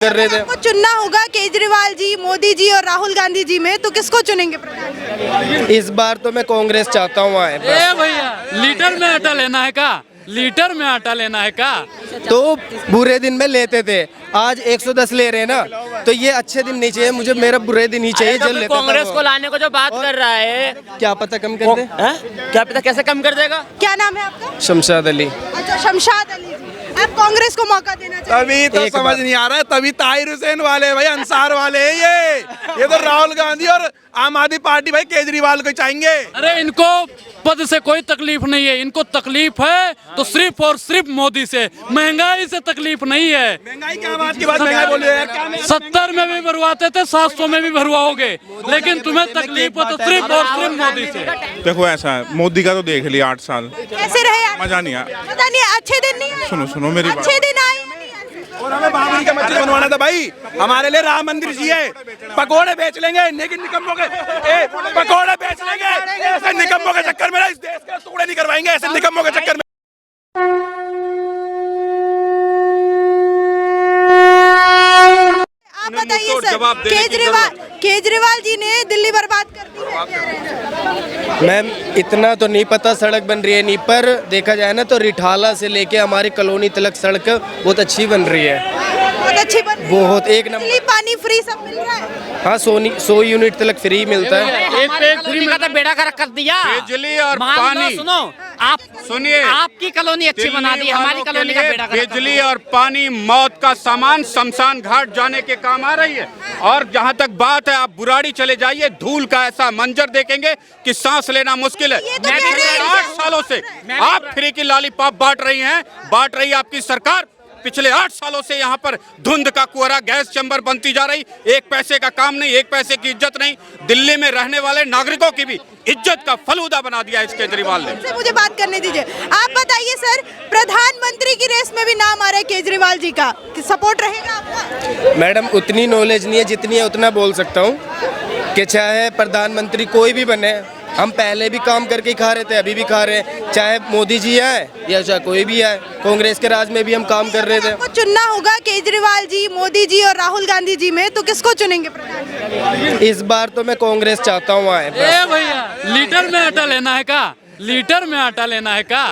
कर रहे थे। आपको चुनना होगा केजरीवाल जी, मोदी जी और राहुल गांधी जी में, तो किसको चुनेंगे प्रधानमंत्री? इस बार तो मैं कांग्रेस चाहता हूँ आए बस। ए भैया, लीटर में आटा लेना है का? लीटर में आटा लेना है का? तो बुरे दिन में लेते थे, आज 110 ले रहे हैं ना, तो ये अच्छे दिन नहीं चाहिए मुझे, मेरा बुरे दिन ही चाहिए। तो कांग्रेस को लाने को जो बात कर रहा है, क्या पता कम कर दे। क्या पता कैसे कम कर देगा। क्या नाम है आपका? शमशाद अली। अच्छा, शमशाद अली जी। आप कांग्रेस को मौका देना चाहिए। तभी तो समझ नहीं आ रहा है, तभी ताहिर हुसैन वाले भाई अंसार वाले हैं ये तो राहुल गांधी और आम आदमी पार्टी भाई केजरीवाल को चाहेंगे। अरे इनको पद से कोई तकलीफ नहीं है, इनको तकलीफ है तो सिर्फ और सिर्फ मोदी से। महंगाई से तकलीफ नहीं है। महंगाई क्या बात की बात, महंगाई बोल रहे हैं क्या? 70 में भी भरवाते थे, 700 में भी भरवाओगे, लेकिन तुम्हें तकलीफ हो तो सिर्फ और सिर्फ मोदी से। देखो ऐसा है, मोदी का तो देख लिया 8 साल, कैसे रहे आप? मजा नहीं आया। पता नहीं, अच्छे दिन नहीं आए? सुनो मेरी बात। अच्छे दिन आए। और हमें बाबरी का मस्जिद बनवाना था भाई, हमारे लिए राम मंदिर चाहिए। पकोड़े बेच लेंगे लेकिन निकम्मों के पकोड़े बेच लेंगे, ऐसे निकम्मों के चक्कर में इस देश के टुकड़े नहीं करवाएंगे, ऐसे निकम्मों के चक्कर में। आप बताइए सर, केजरीवाल जी ने दिल्ली बर्बाद कर दी है। मैम इतना तो नहीं पता सड़क बन रही है नहीं, पर देखा जाए ना तो रिठाला से लेके हमारी कॉलोनी तक सड़क बहुत अच्छी बन रही है। बहुत अच्छी बन रही है। बहुत एक नंबर। बिजली पानी फ्री सब मिल रहा है। हाँ 100 यूनिट तक फ्री मिलता है। एक पे एक फ्री का तो बेड़ा गर्क कर दिया। बिजली और मान लो, पानी। सुनो आप सुनिए, आपकी कॉलोनी अच्छी बना दी, हमारी कॉलोनी का बेड़ा गर्क कर बिजली और पानी मौत का सामान शमशान घाट जाने के काम आ रही है। और जहाँ तक बात है, आप बुराड़ी चले जाइए, धूल का ऐसा मंजर देखेंगे कि सांस लेना मुश्किल है। ये तो कह रहे हैं। 8 सालों से आप फ्री की लॉलीपॉप बांट रही हैं, बांट रही है आपकी सरकार। पिछले 8 सालों से यहाँ पर धुंध का कुहरा, गैस चैम्बर बनती जा रही, एक पैसे का काम नहीं, एक पैसे की इज्जत नहीं। दिल्ली में रहने वाले नागरिकों की भी इज्जत का फलूदा बना दिया इस केजरीवाल ने। मुझे बात करने दीजिए। आप बताइए सर, प्रधानमंत्री की रेस में भी नाम आ रहा है केजरीवाल जी का, कि सपोर्ट रहेगा आपका? मैडम उतनी नॉलेज नहीं है, जितनी है उतना बोल सकता हूँ कि चाहे प्रधानमंत्री कोई भी बने, हम पहले भी काम करके खा रहे थे, अभी भी खा रहे हैं, चाहे मोदी जी आए या चाहे कोई भी आए। कांग्रेस के राज में भी हम काम कर रहे थे। आपको चुनना होगा केजरीवाल जी, मोदी जी और राहुल गांधी जी में, तो किसको चुनेंगे प्रधानमंत्री? इस बार तो मैं कांग्रेस चाहता हूँ आए बस। ए भैया, लीटर में आटा लेना है का? लीटर में आटा लेना है का?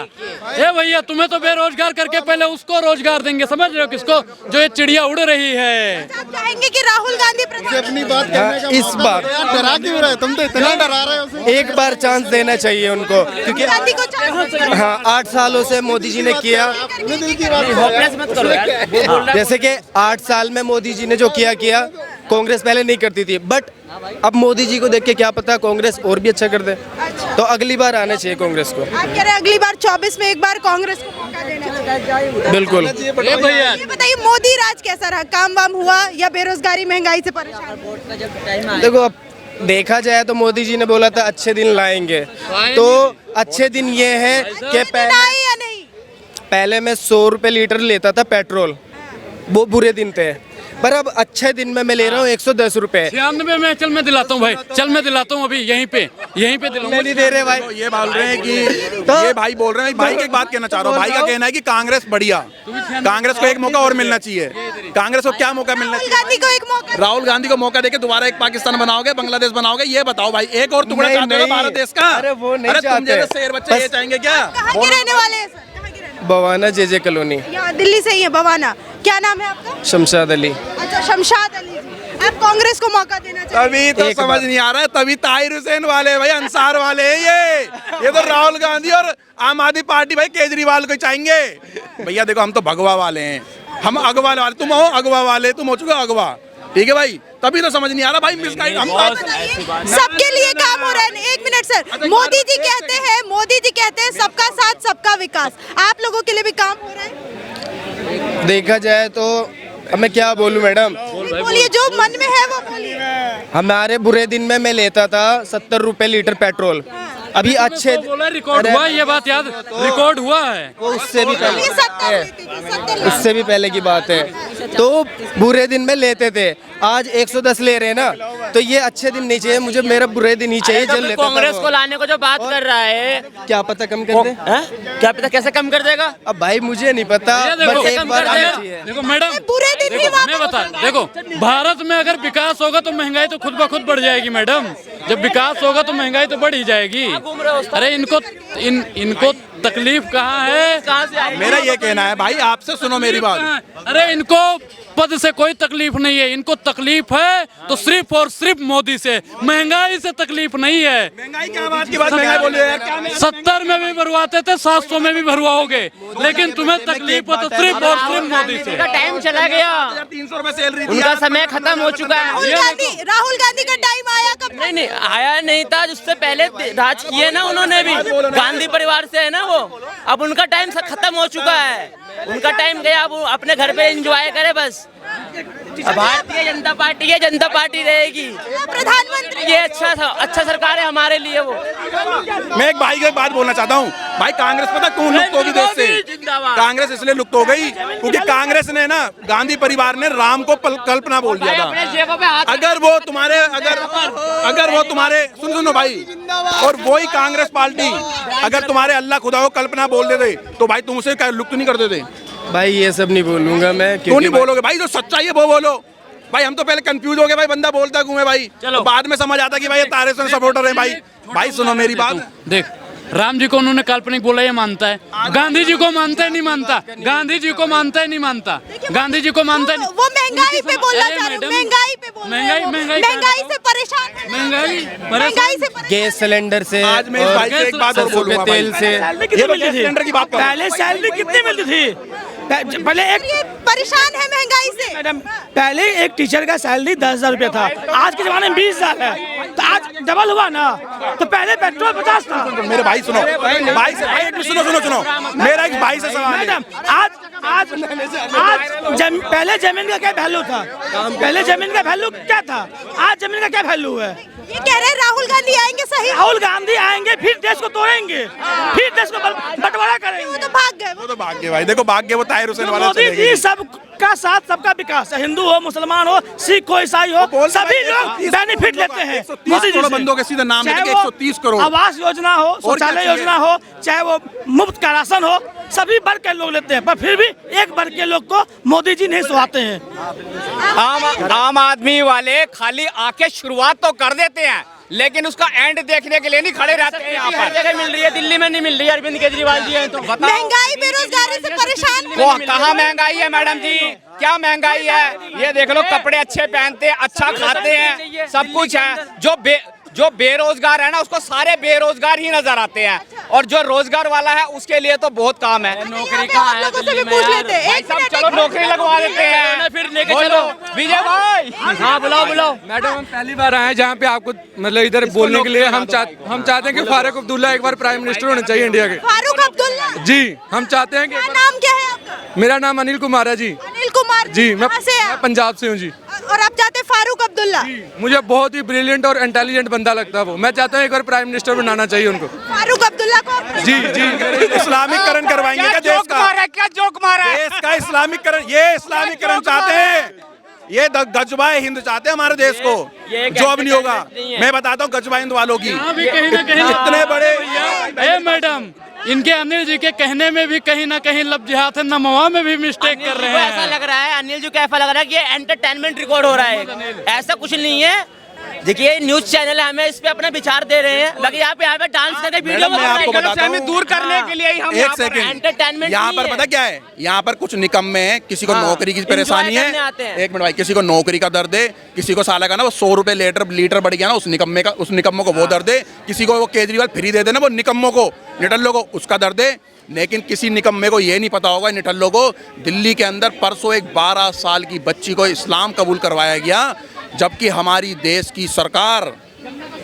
ए भैया, तुम्हें तो बेरोजगार करके पहले उसको रोजगार देंगे, समझ रहे हो किसको? जो ये चिड़िया उड़ रही है। आप चाहेंगे कि राहुल गांधी प्रधानमंत्री? इस बार डरा क्यों रहे तुम, तो इतना डरा रहे हो। एक बार चांस देना चाहिए उनको, क्योंकि गांधी को चांस हाँ 8 सालों से मोदी जी ने किया। होपलेस मत करो यार। जैसे कि 8 साल में मोदी जी ने जो किया कांग्रेस पहले नहीं करती थी, बट अब मोदी जी को देख के क्या पता कांग्रेस और भी अच्छा कर दे। तो अगली बार आना चाहिए कांग्रेस को। आप कह रहे हैं अगली बार 24 में एक बार कांग्रेस को मौका देना चाहिए। बिल्कुल। ए भैया, ये बताइए, मोदी राज कैसा रहा? काम वाम हुआ या बेरोजगारी महंगाई से परेशान? देखो अब देखा जाए तो मोदी जी ने बोला था अच्छे दिन लाएंगे, तो अच्छे दिन ये है कि आए या नहीं? पहले मैं 100 रुपए लीटर लेता था पेट्रोल, वो बुरे दिन थे, पर अब अच्छे दिन में मैं ले रहा हूँ 110 रुपए। 96 में चल मैं दिलाता हूँ भाई, चल मैं दिलाता हूँ अभी यहीं पे दिलाऊंगा। नहीं दे रहे भाई। ये बोल रहे हैं कि ये भाई बोल रहे हैं, भाई की एक बात कहना चाह रहा हूँ। भाई का कहना है कि कांग्रेस बढ़िया, कांग्रेस को एक मौका और मिलना चाहिए। कांग्रेस को क्या मौका मिलना राहुल चाहिए? गांधी को एक मौका। राहुल गांधी को मौका देके दोबारा एक पाकिस्तान बनाओगे, बांग्लादेश बनाओगे, ये बताओ भाई, एक और टुकड़ा चाहते हो भारत देश का? अरे वो नहीं तुम चाहते। जैसे शेर बच्चे ये चाहेंगे क्या? कहाँ के रहने वाले हैं सर? कहाँ के रहने वाले? बवाना जे कॉलोनी। यहाँ दिल्ली से ही है, बवाना। क्या नाम है आपका? शमशाद अली। अच्छा, शमशाद अली जी। आप कांग्रेस को मौका देना चाहिए। तभी तो समझ नहीं आ रहा है, तभी ताहिर हुसैन वाले भाई अंसार वाले हैं ये तो राहुल गांधी और आम आदमी पार्टी भाई केजरीवाल को चाहेंगे। भैया देखो, हम तो भगवा वाले हैं, हम अगवा वाले, तुम हो अगवा वाले, तुम हो चुके हो अगवा, ठीक है भाई? तभी तो समझ नहीं आ रहा भाई, मिसगाइड हम सबके लिए काम हो रहा है। 1 मिनट सर, मोदी जी कहते हैं सबका साथ सबका विकास। आप लोगों के लिए भी काम हो रहा है? देखा जाए तो अब मैं क्या बोलूं मैडम, बोलिए, जो मन में है वो बोलिए। हमारे बुरे दिन में मैं लेता था 70 रुपए लीटर पेट्रोल, अभी अच्छे बोला रिकॉर्ड हुआ, ये बात याद, रिकॉर्ड हुआ है। वो उससे भी पहले ये 70 लेती थी, 70 लेती उससे भी पहले की बात है। तो बुरे दिन में लेते थे, आज 110 ले रहे हैं ना, तो ये अच्छे दिन नहीं चाहिए मुझे, मेरा बुरे दिन ही चाहिए। जल लेता था कांग्रेस वो। को लाने को जो बात कर रहा है, क्या पता कम कर दे, क्या पता कैसे कम कर देगा? अब भाई मुझे नहीं पता, ये देखो, बट एक बार कम कर आना दे। चाहिए। देखो मैडम, बुरे दिन ही देखो, मैं वापस बता, देखो भारत में अगर विकास होगा तो महंगाई तो खुद ब खुद बढ़ जाएगी मैडम। जब विकास होगा तो महंगाई तो बढ़ ही जाएगी। अरे इनको तकलीफ कहाँ है? कहाँ से आएगी? मेरा ये कहना है भाई, आपसे सुनो मेरी बात। अरे इनको पद से कोई तकलीफ नहीं है, इनको तकलीफ है तो सिर्फ और सिर्फ मोदी से, महंगाई से तकलीफ नहीं है। महंगाई क्या बात की बात, महंगाई बोल रहे हो यार, क्या महंगाई? 70 में भी भरवाते थे, 700 में भी भरवाओगे, लेकिन तुम्हें तकलीफ हो तो सिर्फ और सिर्फ मोदी से। उनका टाइम चला गया, 300 रुपए सैलरी दी उनका आप। समय खत्म हो चुका है। राहुल गांधी का टाइम आया कब? नहीं नहीं आया नहीं था, उससे पहले राज किए ना उन्होंने भी, गांधी परिवार से है ना वो। अब उनका टाइम खत्म हो चुका है, उनका टाइम गया, अब वो अपने घर पे एंजॉय करे बस। अब भारतीय जनता पार्टी है, जनता पार्टी रहेगी। प्रधानमंत्री ये अच्छा सरकार है हमारे लिए वो। मैं एक भाई को एक बात बोलना चाहता हूँ भाई, कांग्रेस पता क्यों लुप्त होगी देश से? कांग्रेस इसलिए लुप्त हो गई क्योंकि कांग्रेस ने ना, गांधी परिवार ने राम को कल्पना बोल दिया था। अगर वो तुम्हारे सुनो भाई, और वही कांग्रेस पार्टी अगर तुम्हारे अल्लाह खुदा को कल्पना बोल देते तो भाई तुम उसे क्या लुप्त नहीं कर देते? भाई ये सब नहीं बोलूंगा मैं, क्यों नहीं बोलोगे भाई? जो सच्चाई है वो बोलो भाई। हम तो पहले कंफ्यूज हो गए भाई, बंदा बोलता क्यों है भाई, तो बाद में समझ आता कि भाई ये तारे से सपोर्टर है भाई। भाई सुनो मेरी बात, देख राम जी को उन्होंने काल्पनिक बोला, ये मानता है। गांधी जी को मानता है नहीं मानता, गांधी जी को मानता है नहीं मानता, गांधी जी को मानता है। वो महंगाई पे बोलना अरे चाह रहे हो, मैडम, महंगाई पे बोल रहे हो। महंगाई से परेशान है। महंगाई से परेशान। गैस सिलेंडर से, आज मैं इस भाई से एक बात और सरसों के बोलूंगा तेल भाई। से। ये तो गैस सिलेंडर की बात कर रहा हूं। पहले सैलरी कितनी मिलती थी? पहले एक ये परेशान है महंगाई से। मैडम, पहले एक टीचर का सैलरी 10,000 रुपया था, आज के जमाने में 20,000 है, तो आज डबल हुआ ना। तो पहले पेट्रोल 50 था। मेरे भाई सुनो, भाई से भाई एक मिनट सुनो, मेरा एक भाई से सवाल है। मैडम आज पहले जमीन का क्या वैल्यू था? पहले जमीन का वैल्यू क्या था? आज जमीन का क्या वैल्यू है? ये कह रहे हैं राहुल गांधी आएंगे, सही? राहुल गांधी आएंगे, फिर देश को तोड़ेंगे, फिर देश को बंटवारा वो करेंगे। तो भाग गए। वो तो भाग्य भाई, देखो भाग्य वो ताहिर हुसैन वाला मोदी चले जी गए। सबका साथ सबका विकास है, हिंदू हो, मुसलमान हो, सिख हो, ईसाई हो, सभी लोग बेनिफिट लेते हैं 130 मोदी जी करोड़ से। बंदों के सीधे नाम चाहे लेके वो 130 करोड़। आवास योजना हो, शौचालय चाहिए? योजना हो, चाहे वो मुफ्त का राशन हो, सभी वर्ग के लोग लेते हैं, पर फिर भी एक वर्ग के लोग को मोदी जी नहीं सुहाते हैं। आम आदमी वाले खाली आके शुरुआत तो कर देते हैं, लेकिन उसका एंड देखने के लिए नहीं खड़े रहते हैं। यहाँ हर पर जगह मिल रही है, दिल्ली में नहीं मिल रही है, अरविंद केजरीवाल जी हैं तो महंगाई बेरोजगारी से परेशान है। वो कहाँ महंगाई है मैडम जी? क्या महंगाई है? ये देख लो, कपड़े अच्छे पहनते हैं, अच्छा खाते हैं, सब कुछ है। जो बेरोजगार है ना, उसको सारे बेरोजगार ही नजर आते हैं, और जो रोजगार वाला है उसके लिए तो बहुत काम है। नौकरी कहाँ है? लोगों से भी पूछ लेते हैं। भाई साहब चलो नौकरी लगवा देते हैं, फिर लेके बोलो चलो विजय भाई। हाँ बुलाओ। मैडम हम पहली बार आए हैं जहाँ पे आपको मतलब इधर बोलने के लिए हम चाहते हैं कि फारूक अब्दुल्ला एक बार प्राइम मिनिस्टर होने चाहिए इंडिया के। फारूक अब्दुल्ला जी हम चाहते हैं क्या कि नाम क्या है आपका? मेरा नाम अनिल कुमार है जी। अनिल कुमार जी मैं कहाँ से आप? पंजाब से हूँ जी। और आप चाहते हैं फारूक अब्दुल्ला? मुझे बहुत ही ब्रिलियंट और इंटेलिजेंट बंदा लगता है वो। मैं चाहता हूँ एक बार प्राइम मिनिस्टर बनाना चाहिए उनको। फारूक अब्दुल्ला को आप- जी जी इस्लामिकरण करवाएंगे क्या क्या देश जोक का? मारा है? क्या जोक मारा है? देश का इस्लामिकरण, ये इस्लामिकरण चाहते हैं, ये गजबा हिंद चाहते हैं हमारे देश को। जो अब नहीं होगा, मैं बताता हूँ गजबा हिंद वालों की। यहाँ भी कहीं ना कहीं इतने बड़े ए मैडम, इनके अनिल जी के कहने में भी कहीं ना कहीं लफ्ज़ात है, नमवा में भी मिस्टेक कर रहे ऐसा हैं। लग रहा है, अनिल जी को ऐसा लग रहा है कि ये एंटरटेनमेंट रिकॉर्ड हो रहा है, ऐसा कुछ नहीं है। देखिए न्यूज चैनल है, हमें इस पे अपने विचार दे रहे हैं, बाकी यहाँ पे डांस करके वीडियो मैं आपको बताता हूँ, दूर करने के लिए ही हम एक यहाँ पर सेकंड, एंटरटेनमेंट यहाँ पर पता क्या है, यहाँ पर कुछ निकम्मे हैं, किसी को नौकरी की परेशानी Enjoy करने है। आते हैं। एक मिनट भाई, किसी को नौकरी का दर्द है, किसी को साला का ना वो 100 रुपए लीटर बढ़ गया ना, उस निकम्मों को वो दर्द है। किसी को वो केजरीवाल फ्री दे देना, वो निकम्मों को, निठल्लों को उसका दर्द है। लेकिन किसी निकम्मे को ये नहीं पता होगा, निठल्लों को, दिल्ली के अंदर परसों एक 12 साल की बच्ची को इस्लाम कबूल करवाया गया, जबकि हमारी देश की सरकार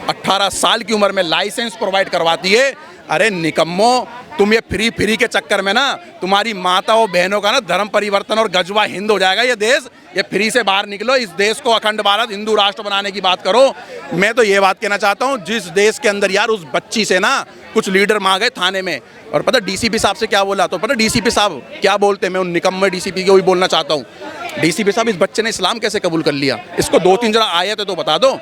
18 साल की उम्र में लाइसेंस प्रोवाइड करवाती है। अरे निकम्मो, तुम ये फ्री के चक्कर में ना तुम्हारी माताओं बहनों का ना धर्म परिवर्तन और गजवा हिंद हो जाएगा ये देश। ये फ्री से बाहर निकलो, इस देश को अखंड भारत हिंदू राष्ट्र बनाने की बात करो। मैं तो ये बात कहना चाहता हूँ, जिस देश के अंदर यार उस बच्ची से ना कुछ लीडर मार गए थाने में, और पता डीसीपी साहब से क्या बोला, तो पता डीसीपी साहब क्या बोलते हैं, मैं उन निकम्मे डीसीपी को भी बोलना चाहता हूँ। डीसीपी साहब, इस बच्चे ने इस्लाम कैसे कबूल कर लिया? इसको 2-3 जरा आयत है तो बता दो।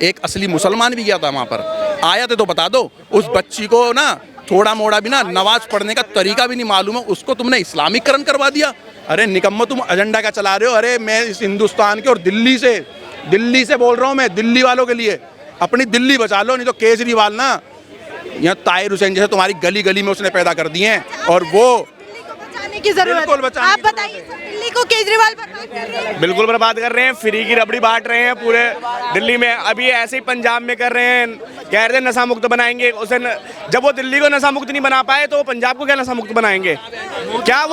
एक असली मुसलमान भी गया था वहाँ पर, आया थे तो बता दो। उस बच्ची को ना थोड़ा मोड़ा भी ना नमाज पढ़ने का तरीका भी नहीं मालूम है, उसको तुमने इस्लामीकरण करवा दिया। अरे निकम्मो, तुम एजेंडा क्या चला रहे हो? अरे मैं इस हिंदुस्तान के और दिल्ली से बोल रहा हूँ, मैं दिल्ली वालों के लिए, अपनी दिल्ली बचा लो, नहीं तो केजरीवाल ना यहाँ ताहिर हुसैन जैसे तुम्हारी गली गली में उसने पैदा कर दिए हैं, और वो बचाने की जरूरत बिल्कुल है। बचाने आप की बताइए, दिल्ली को केजरीवाल बर्बाद कर रहे हैं। बिल्कुल बर्बाद कर रहे हैं, फ्री की रबड़ी बांट रहे हैं पूरे दिल्ली में। अभी ऐसे ही पंजाब में कर रहे हैं, कह रहे थे नशा मुक्त बनाएंगे उसे जब वो दिल्ली को नशा मुक्त नहीं बना पाए तो वो पंजाब को क्या नशा मुक्त बनाएंगे? क्या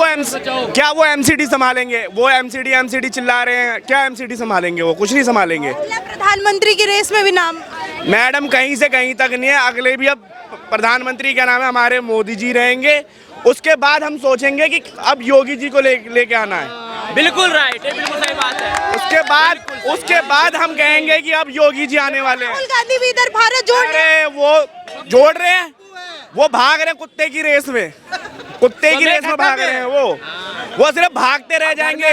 वो एमसीडी संभालेंगे? वो एमसीडी चिल्ला रहे हैं, क्या एमसीडी संभालेंगे? वो कुछ नहीं संभालेंगे। प्रधानमंत्री की रेस में भी नाम मैडम कहीं से कहीं तक नहीं है। अगले भी अब प्रधानमंत्री क्या नाम है, हमारे मोदी जी रहेंगे। उसके बाद हम सोचेंगे कि अब योगी जी को लेके आना है। बिल्कुल राइट है, बिल्कुल सही बात है। उसके बाद हम कहेंगे कि अब योगी जी आने वाले हैं। राहुल गांधी भी इधर भारत जोड़ रहे हैं। अरे वो जोड़ रहे हैं, वो भाग रहे हैं कुत्ते की रेस में, कुत्ते की रेस में भाग रहे हैं। वो सिर्फ भागते रह जाएंगे,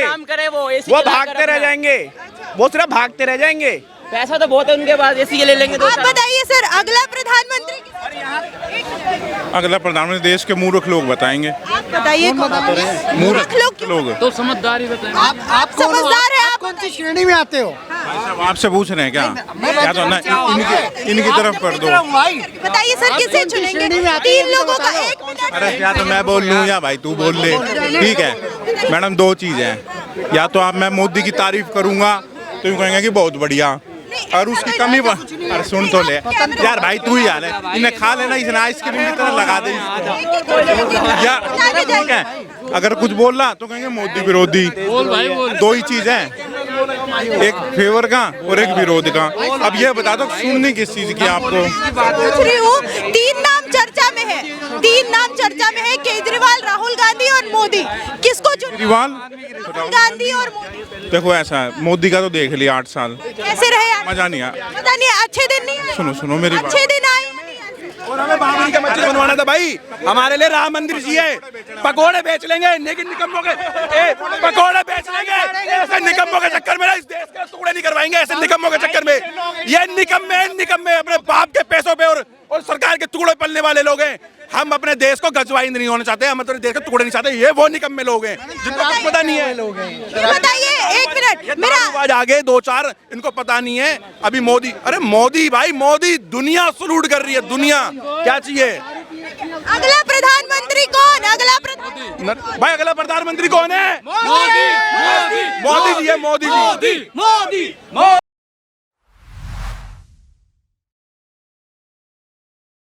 वो भागते रह जाएंगे, वो सिर्फ भागते रह जाएंगे। पैसा तो बहुत है उनके पास, एसी के ले लेंगे। आप बताइए सर, अगला प्रधानमंत्री अगला प्रधानमंत्री देश के मूर्ख लोग बताएंगे। आप बताइए, मूर्ख लोग तो समझदारी बताएं। आप समझदार है, आप कौन सी श्रेणी में आते हो? आपसे पूछ रहे हैं क्या? या तो ना इनकी तरफ कर दो। बताइए सर, किसे चुनेंगे? 3 लोगों का 1 मिनट। अरे या तो मैं बोल लूँ या भाई तू बोल ले, ठीक है मैडम? 2 चीज़ हैं, या तो आप मैं मोदी की तारीफ करूँगा तो यूँ कहेंगे कि बहुत बढ़िया, और उसकी कमी अरे सुन तो ले यार भाई, तू ही यार है, इन्हें खा लेना, इसने आइसक्रीम की तरह लगा दे इसको। या ठीक है, अगर कुछ बोल रहा तो कहेंगे मोदी विरोधी। बोल भाई बोल। 2 ही चीज है, एक फेवर का और एक विरोध का। अब ये बता दो सुननी किस चीज की आपको? पूछ रही हूँ, 3 नाम चर्चा में है, 3 नाम चर्चा में है, केजरीवाल, राहुल गांधी और मोदी। किसको चुने? केजरीवाल, राहुल गांधी और मोदी। देखो ऐसा है, मोदी का तो देख लिया 8 साल, कैसे रहे? मजा नहीं आया। पता नहीं, अच्छे दिन नहीं आए। सुनो मेरी बात। अच्छे दिन आए। और हमें बाबरी का मस्जिद बनवाना था भाई, हमारे लिए राम मंदिर चाहिए। पकोड़े बेच लेंगे, लेकिन निकम्मों के पकोड़े बेच लेंगे, ऐसे निकम्मों के चक्कर में इस देश के टुकड़े नहीं करवाएंगे। ऐसे निकम्मों के चक्कर में ये निकम्मे अपने बाप के पैसों पे और सरकार के टुकड़े पलने वाले लोग हैं। हम अपने देश को गजवाइंद नहीं होना चाहते, हम अपने देश के टुकड़े नहीं चाहते। ये वो निकम्मे लोग हैं जिनको पता नहीं है। बताइए, 1 मिनट मेरा आज आगे 2-4 इनको पता नहीं है। अभी मोदी, अरे मोदी भाई, मोदी दुनिया सलूट कर रही है, दुनिया। क्या चाहिए? अगला प्रधानमंत्री कौन? भाई अगला प्रधानमंत्री कौन है? मोदी। मोदी जी है, मोदी जी।